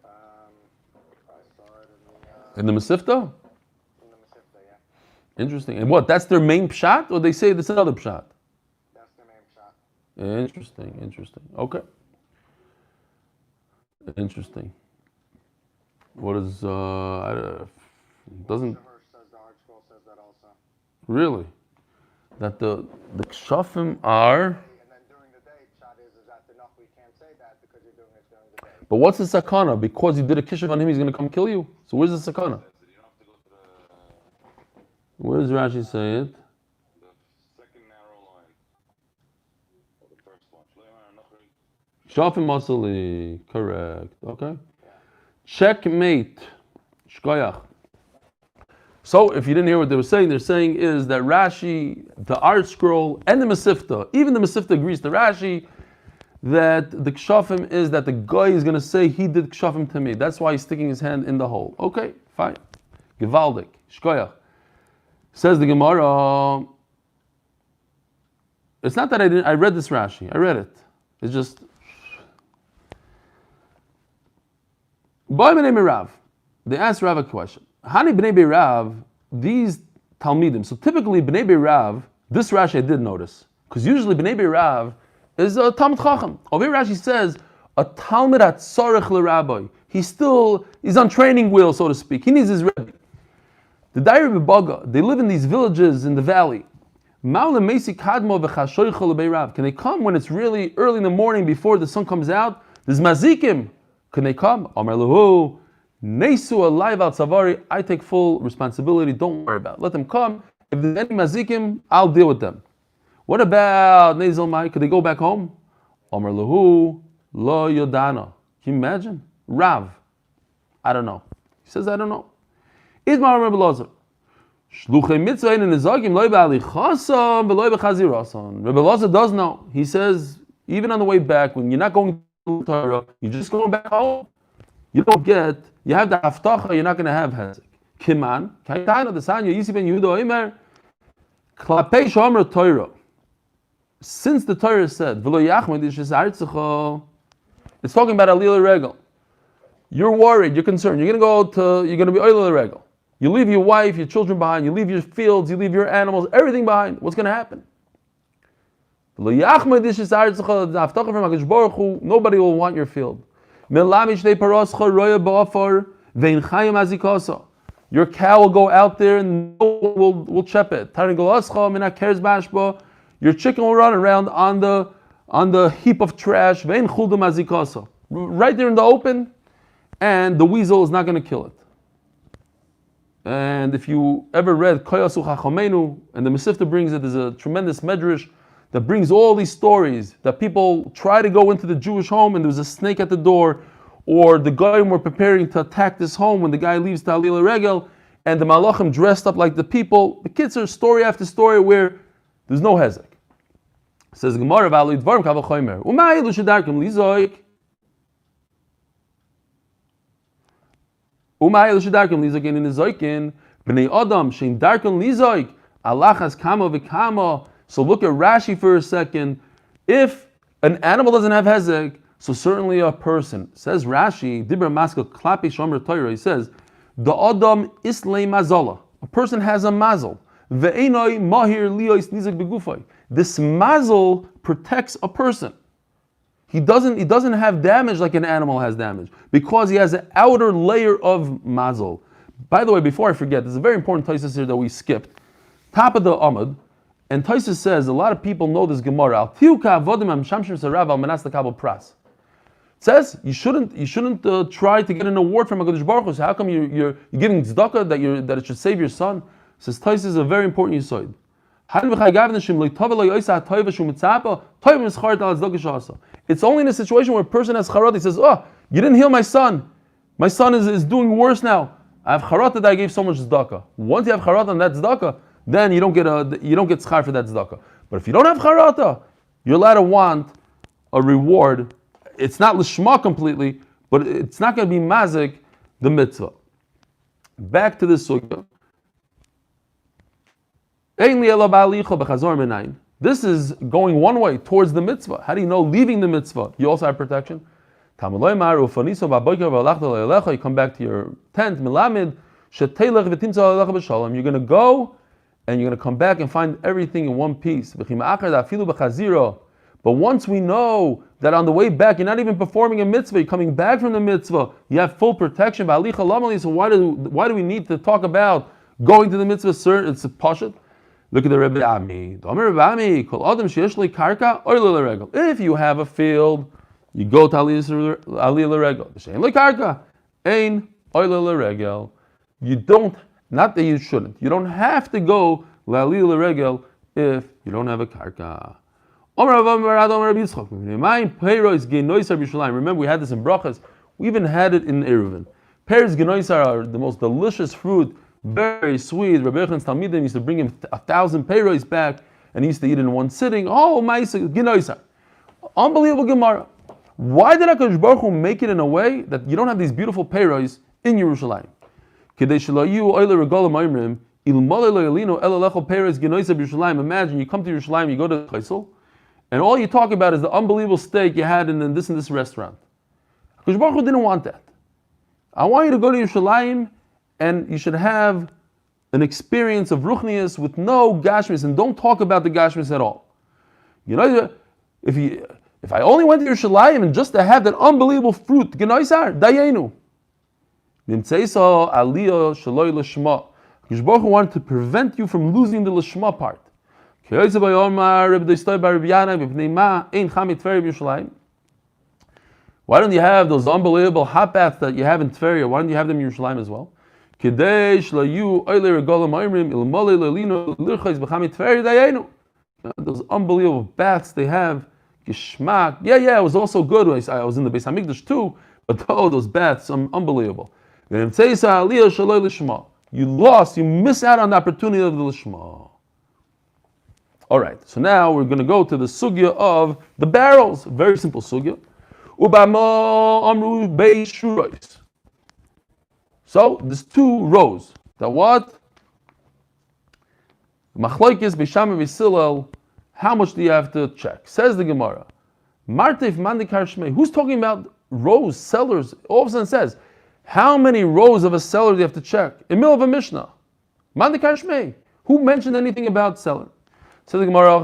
I saw it in In the the Masifta? Masifta, yeah. Interesting. And what? That's their main pshat, or they say this another pshat? That's the main shot. Interesting. Okay. Interesting. What is doesn't Shimmer says the Art Scroll says that also. really that the kshafim are. And then during the day, Chad is that enough? We can't say that because you're doing it during the day. But what's the sakana? Because you did a kishav on him, he's going to come kill you. So where's the sakana? Where does Rashi say it? The second narrow line. Or the first one. Kshafim masali. Correct. Okay. Checkmate. Shkoyach. So, if you didn't hear what they're saying is that Rashi, the Art Scroll, and the Masifta, even the Masifta agrees to Rashi that the kshafim is that the guy is going to say he did kshafim to me. That's why he's sticking his hand in the hole. Okay, fine. Gevaldik. Shkoyach. Says the Gemara. It's not that I read this Rashi. I read it. It's just. Boy b'nei Rav. They asked Rav a question. Hani b'nei Rav, these Talmidim. So typically b'nei Rav, this Rashi I did notice. Because usually b'nei Rav is a Talmud Chacham. Over here Rashi says, a Talmud at Tzarech l'Rabbi. He's on training wheel, so to speak. He needs his Rebbe. The Dairi B'Baga, they live in these villages in the valley. Can they come when it's really early in the morning before the sun comes out? There's mazikim. Can they come? Amar Lahu, Nesu alive al Savari, I take full responsibility, don't worry about it. Let them come. If there's any mazikim, I'll deal with them. What about Nezel Mai? Could they go back home? Amar Lahu, Lo Yodana. Can you imagine? Rav. I don't know. He says, I don't know. Idmar Rebbe Lazar. Shluchei mitzvah in nizagim loy ba'alichasam v'loy b'chazirasan. Rebbe Lazar does know. He says, even on the way back, when you're not going to Torah, you're just going back home. You have the haftacha, you're not going to have hezek. Kiman, kaitana the sanya Yisi ben Yehuda Omer, klapei shomer Torah. Since the Torah said, v'lo yachmed yishis artzecha, it's talking about alil regel. You're worried, you're concerned. You're going to be alil regel. You leave your wife, your children behind. You leave your fields, you leave your animals, everything behind. What's going to happen? Nobody will want your field. Your cow will go out there and no one will chep it. Your chicken will run around on the heap of trash, right there in the open, and the weasel is not going to kill it. And if you ever read Koyasu Chachamenu, and the Mesivta brings it, there's a tremendous medrash that brings all these stories that people try to go into the Jewish home and there was a snake at the door, or the Goyim were preparing to attack this home when the guy leaves Talil Regel, and the Malachim dressed up like the people. The kids are story after story where there's no hezek. It says Gemara V'alu Dvarim Kavachomer Umay Lushadarkim Lizoik. Umay Lushadarkim Lizoik in Nizoikin Bnei Adam Shein Darkim Lizoik Alachas Kama V'Kama. So look at Rashi for a second. If an animal doesn't have hezek, so certainly a person. Says Rashi, Dibra Maskal Klapi Shomer Torah. He says, the Adam Islay Mazala. A person has a mazel. Ve'enoi Mahir Liois Nizak Begufay. This mazel protects a person. He doesn't have damage like an animal has damage because he has an outer layer of mazel. By the way, before I forget, there's a very important Taisus here that we skipped. Top of the Amud. And Taisus says, a lot of people know this Gemara. Al Tiuka Avodim Am Shamshim Sarav Al Manas Kabel Pras. It says you shouldn't try to get an award from HaKadosh Baruch Hu. So how come you're giving tzedakah that it should save your son? It says Taisus is a very important yisoid. It's only in a situation where a person has charot. He says, "Oh, you didn't heal my son. My son is doing worse now. I have charot that I gave so much tzedakah. Once you have charot on that tzedakah, then you don't get schar for that tzedakah. But if you don't have charata, you're allowed to want a reward. It's not lishma completely, but it's not going to be mazik the mitzvah." Back to this sugya. This is going one way towards the mitzvah. How do you know leaving the mitzvah you also have protection? You come back to your tent. You're going to go and you're going to come back and find everything in one piece. But once we know that on the way back, you're not even performing a mitzvah, you're coming back from the mitzvah, you have full protection. So why do we need to talk about going to the mitzvah? Sir, it's a pashut. Look at the Rebbe Ami. If you have a field, you go to Aliyah L'Regel. You don't, not that you shouldn't, you don't have to go Aliyah L'Regel if you don't have a karka. Remember, we had this in brachas. We even had it in Eruvin. Pears genoisar are the most delicious fruit, very sweet. Rabbi Yochanan's Talmidim used to bring him 1,000 peiros back, and he used to eat it in one sitting. Oh, ma'isa genoisar, unbelievable Gemara. Why did HaKadosh Baruch Hu make it in a way that you don't have these beautiful peiros in Yerushalayim? Imagine you come to Yerushalayim, you go to the Chaisel, and all you talk about is the unbelievable steak you had in this and this restaurant. HaKadosh Baruch Hu didn't want that. I want you to go to Yerushalayim, and you should have an experience of ruchnius with no gashmis, and don't talk about the gashmis at all. You know, if I only went to Yerushalayim and just to have that unbelievable fruit, genoisar, dayenu. Nimtzeisa aliyah shaloi l'shma. HaKadosh Baruch Hu wanted to prevent you from losing the l'shma part. Why don't you have those unbelievable hot baths that you have in Tveria? Why don't you have them in Yerushalayim as well? Those unbelievable baths they have, geschmack. Yeah, it was also good. I was in the Beis Hamikdash too, but those baths are unbelievable. You miss out on the opportunity of the Lishma. All right, so now we're going to go to the sugya of the barrels. Very simple sugya. So there's two rows. The what? Machlokes Beisham and Beisilel. How much do you have to check? Says the Gemara. Martev mandikar shmei. Who's talking about rows, cellars? All of a sudden says, how many rows of a cellar do you have to check? In the middle of a Mishnah. Mandikar shmei. Who mentioned anything about cellar? Says the Gemara.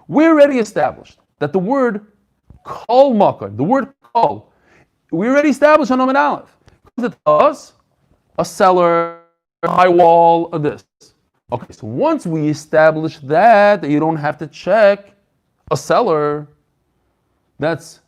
We already established that the word kol makar, the word kol, we already established on Omen Aleph. It tells us a cellar, a high wall, of this. Okay, so once we establish that you don't have to check a cellar, that's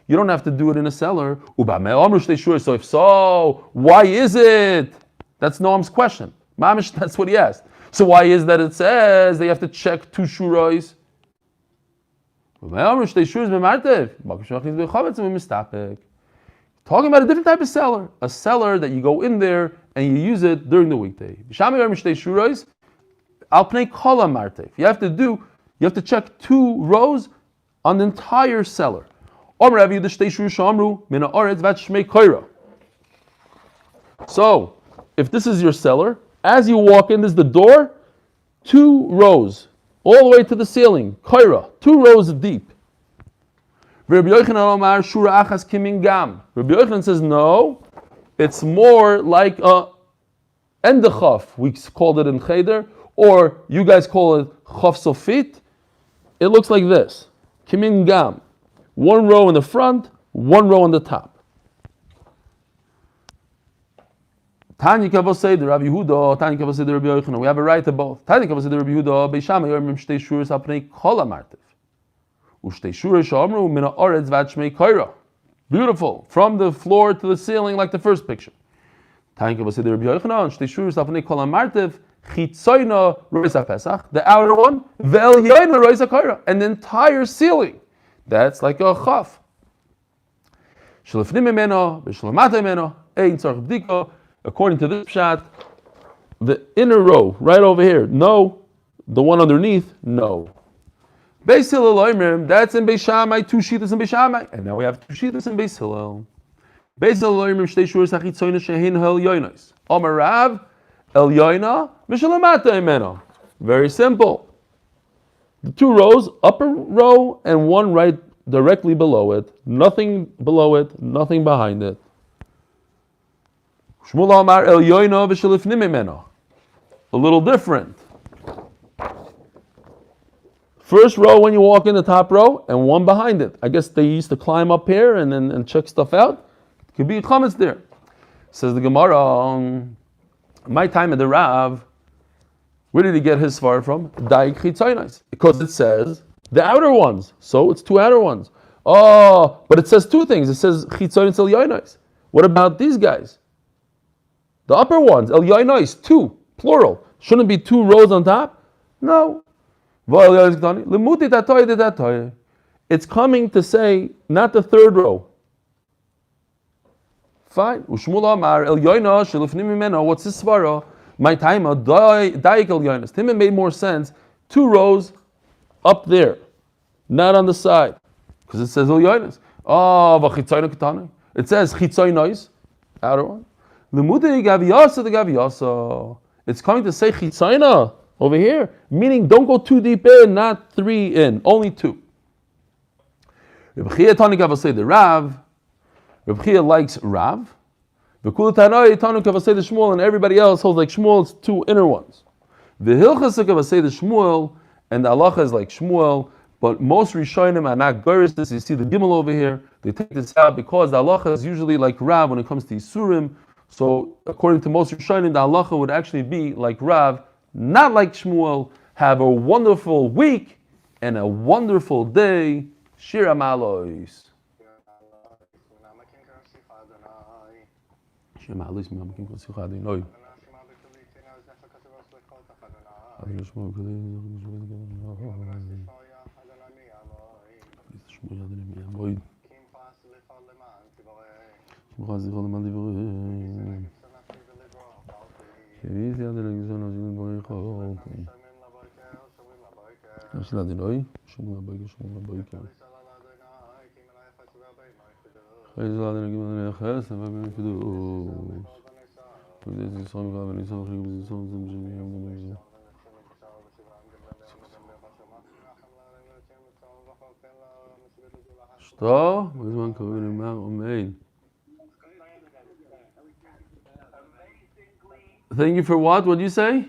you don't have to do it in a cellar. So if so, why is it? That's Noam's question. Mamish, that's what he asked. So why is that it says they have to check two shurais? Talking about a different type of cellar. A cellar that you go in there and you use it during the weekday. You have to check two rows on the entire cellar. So, if this is your cellar, as you walk in, this is the door, two rows, all the way to the ceiling, koira, 2 rows deep. Rabbi Yochanan says, no, it's more like a endechaf, we called it in Cheder, or you guys call it chaf sofit. It looks like this, kimin gam, 1 row in the front, 1 row on the top. Tanya Kavosei, the Rabbi Yehuda, Tanya Kavosei, the Rabbi Yochanan. We have a right to both. Tanya Kavosei, the Rabbi Yehuda, Beisham Yormim Shtei Shuris Apnei Kol Amartiv. Ushtei Shuris Shamru Mina Oretz Vat Shmei Koira. Beautiful, from the floor to the ceiling, like the first picture. Tanya Kavosei, the Rabbi Yochanan, Shtei Shuris Apnei Kol Amartiv. Chitzoyna Roisa Pesach, the outer one, Ve'elyoyna Roisa Koira, and the entire ceiling. That's like a chaf. Shlefnim Imeno, B'Shlemata Imeno, Ein Tzarch B'diko. According to this shot, the inner row, right over here, no. The one underneath, no. Beis Hillel Oimrim, that's in Beis Shammai, 2 shitas in Beis Shammai. And now we have 2 shitas in Beis Hillel. Beis Hillel Oimrim, Shtei Shuris HaChitzoyna Shehin Hel Yoinos. Omer Rav, El Yoina, Mishalamata Imeno. Very simple. The 2 rows, upper row and 1 right directly below it. Nothing below it, nothing behind it. Shmuel Amar El Yoino v'shelifnim mimeno. A little different. First row when you walk in the top row, and one behind it. I guess they used to climb up here and check stuff out. Could be a chametz there. Says the Gemara, my time at the Rav, where did he get his svar from? Daik chitzaynos. Because it says the outer ones. So it's two outer ones. Oh, but it says two things. It says chitzaynos el yoinos. What about these guys? The upper ones, el yoinos, two, plural. Shouldn't it be two rows on top? No. It's coming to say, not the third row. Fine. What's this svara? My time, daik el yoinos. Timon made more sense. Two rows up there, not on the side, because it says el yoinos. Oh, it says chitzaynos, outer one. It's coming to say chitzayna over here, meaning don't go too deep in, not three in, only two. Reb Chia the Rav. Reb Chia likes Rav. And everybody else holds like Shmuel, it's two inner ones. The Hilchas Kavasei the Shmuel, and the halacha is like Shmuel, but most Rishonim are not goris this. You see the Gimel over here, they take this out because the halacha is usually like Rav when it comes to Yisurim. So according to most Rishonim, the halacha would actually be like Rav, not like Shmuel. Have a wonderful week and a wonderful day. Shira Malois. Shema Alis mi amakim kol sicha adinoi. Что? Thank you for what? What did you say?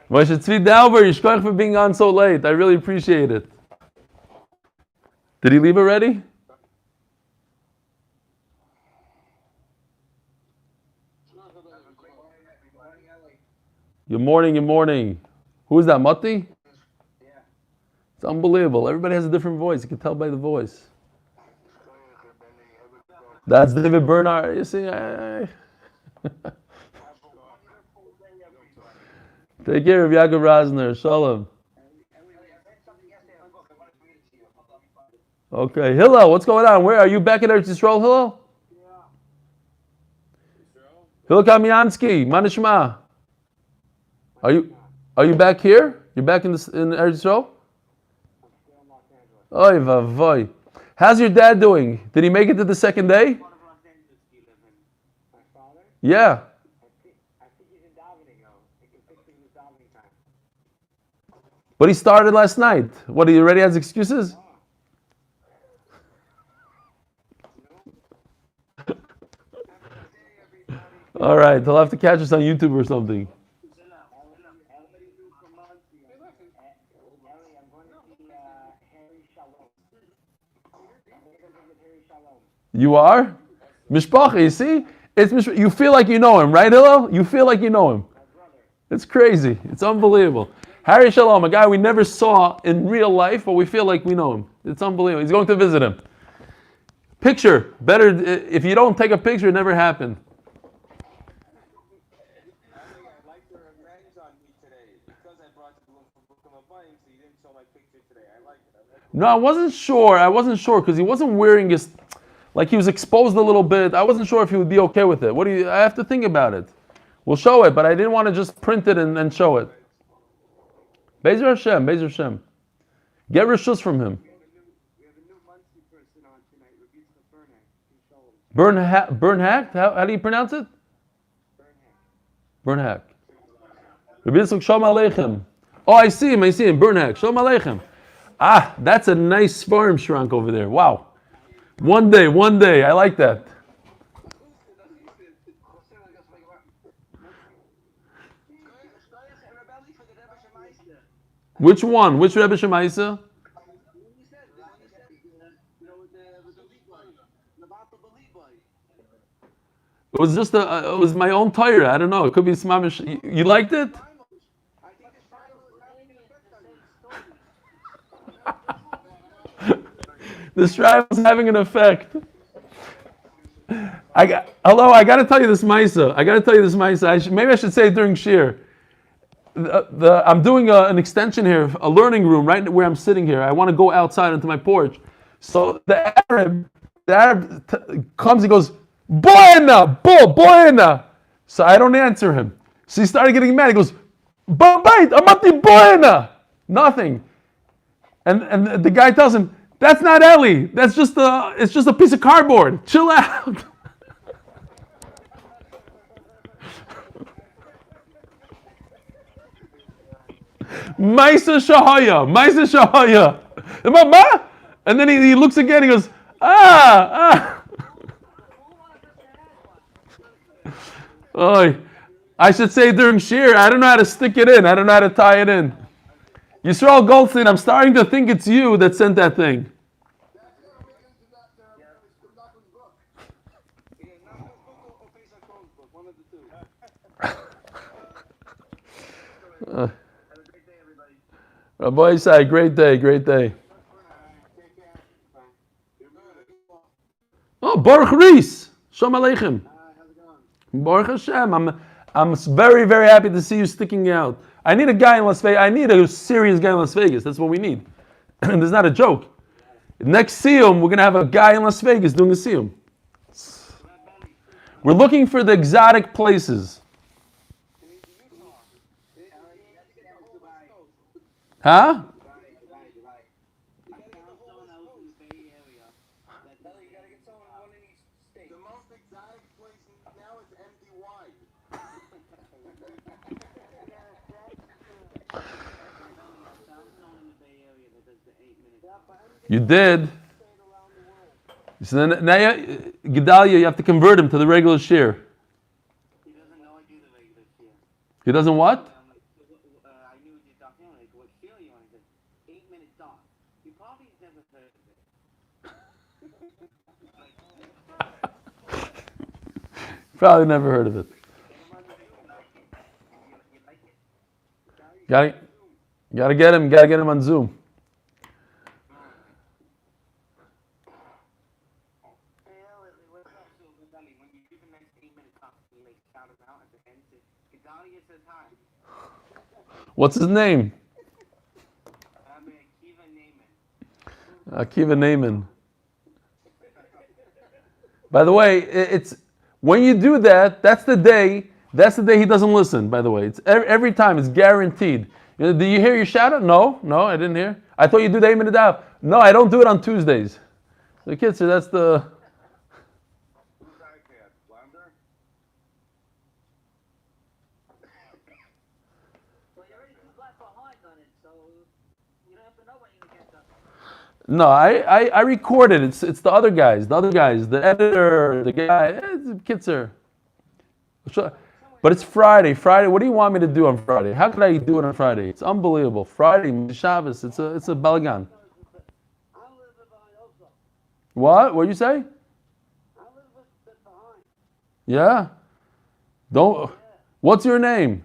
Moshe Tzvi Dauber, Yishkoch for being on so late. I really appreciate it. Did he leave already? Good morning, good morning. Who is that, Mati? Yeah. It's unbelievable. Everybody has a different voice. You can tell by the voice. That's David Bernard. You see, Take care of Yaakov Rasner. Shalom. Okay, Hillel, what's going on? Where are you back in Eretz Yisrael, Hillel? Yeah. Hillel Kamiansky, Manishma. Are you back here? You're back in Eretz Yisrael? Oy vavoy. How's your dad doing? Did he make it to the second day? Yeah. But he started last night. What, he already has excuses? All right, he'll have to catch us on YouTube or something. You are? Mishpacha, you see? You feel like you know him, right, Hillel? You feel like you know him. It's crazy. It's unbelievable. Harry Shalom, a guy we never saw in real life, but we feel like we know him. It's unbelievable. He's going to visit him. Picture. Better, if you don't take a picture, it never happened. No, I wasn't sure because he wasn't wearing his, like he was exposed a little bit. I wasn't sure if he would be okay with it. I have to think about it. We'll show it, but I didn't want to just print it and show it. Bezer Hashem. Get rishus from him. We have a new Muncie person on tonight, Bernhack? How do you pronounce it? Bernhack. Rabbi Yitzchak Shalom Aleichem. Oh, I see him. Bernhack. Shalom Aleichem. Ah, that's a nice farm shrank over there. Wow. One day. I like that. Which one? Which Rebbe Shemaisa? It was just it was my own Torah. I don't know. It could be Smamish. You liked it? The Shrive was having an effect. I got to tell you this Maisa. Maybe I should say it during Shir. I'm doing an extension here, a learning room, right where I'm sitting here. I want to go outside into my porch. So the Arab comes, he goes, Buena. So I don't answer him. So he started getting mad. He goes, Bait, Amati Buena. Nothing. And the guy tells him, that's not Eli. It's just a piece of cardboard. Chill out. Maisa Shahaya. And then he looks again, he goes, Oh, I should say during Shir, I don't know how to stick it in. I don't know how to tie it in. Yisrael Goldstein, I'm starting to think it's you that sent that thing. Rabbi Isai, great day. Oh, Baruch Reis. Shalom Aleichem. Baruch Hashem. I'm very, very happy to see you sticking out. I need a guy in Las Vegas. I need a serious guy in Las Vegas. That's what we need. And there's not a joke. Next Siyum, we're going to have a guy in Las Vegas doing a Siyum. We're looking for the exotic places. Huh? You did. So then, now Gedalia, you have to convert him to the regular share. He doesn't know I do the regular share. He doesn't what? I knew what you're talking about. Like, what share you want? He said, 8 minutes on. He probably never heard of it. Probably never heard of it. Gotta get him on Zoom. What's his name? Akiva Naaman. By the way, it's when you do that, that's the day he doesn't listen, by the way. It's every time, it's guaranteed. Do you hear your shout out? No, I didn't hear. I thought you do the Eimin Daf. No, I don't do it on Tuesdays. The kids say that's the... Who's iPad? Flounder? Well, you're already too left behind on it, so you don't have to know when you can catch up. No, I recorded. It's the other guys, the editor, the guy. It's Kitzer. But it's Friday. What do you want me to do on Friday? How could I do it on Friday? It's unbelievable. Friday, Shabbos. It's a balagan. What? What you say? Yeah. Don't. What's your name?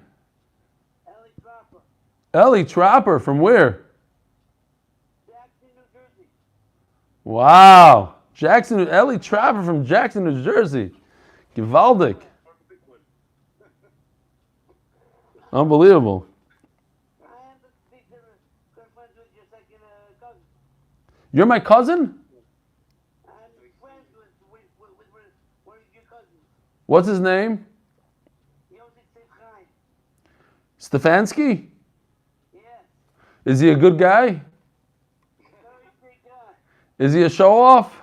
Eli Trapper. From where? Jackson, New Jersey. Wow. Eli Trapper from Jackson, New Jersey. Gewaldig. Unbelievable. I am the speaker, good friends with your second cousin. You're my cousin? I'm friends with one of your cousins. What's his name? Yomi Pesachim. Stefansky? Yeah. Is he a good guy? Very big guy. Is he a show-off?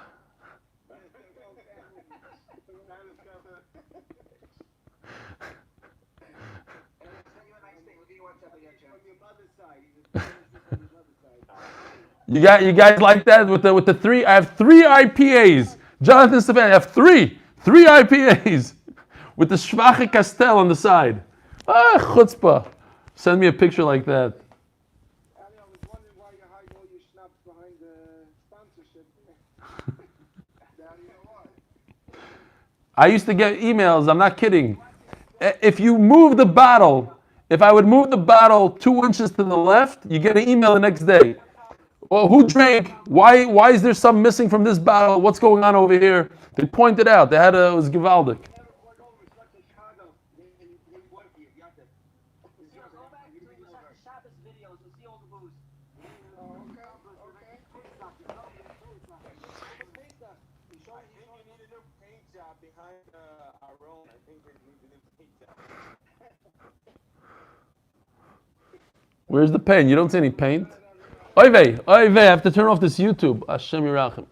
You guys like that with the three? I have three IPAs. Jonathan Stefansky, I have three IPAs with the Schwache Castell on the side. Chutzpah. Send me a picture like that. I was wondering why you hide all your schnapps behind the sponsorship. Now you know why. I used to get emails, I'm not kidding. If you move the bottle, if I would move the bottle 2 inches to the left, you get an email the next day. Well, who drank? Why is there some missing from this bottle? What's going on over here? They pointed out. It was gewaldic. Shabbos videos and see all the booze. I think you need a new paint job behind our own. I think we need a new paint job. Where's the paint? You don't see any paint? Oy vey, I have to turn off this YouTube. Hashem Yirachem.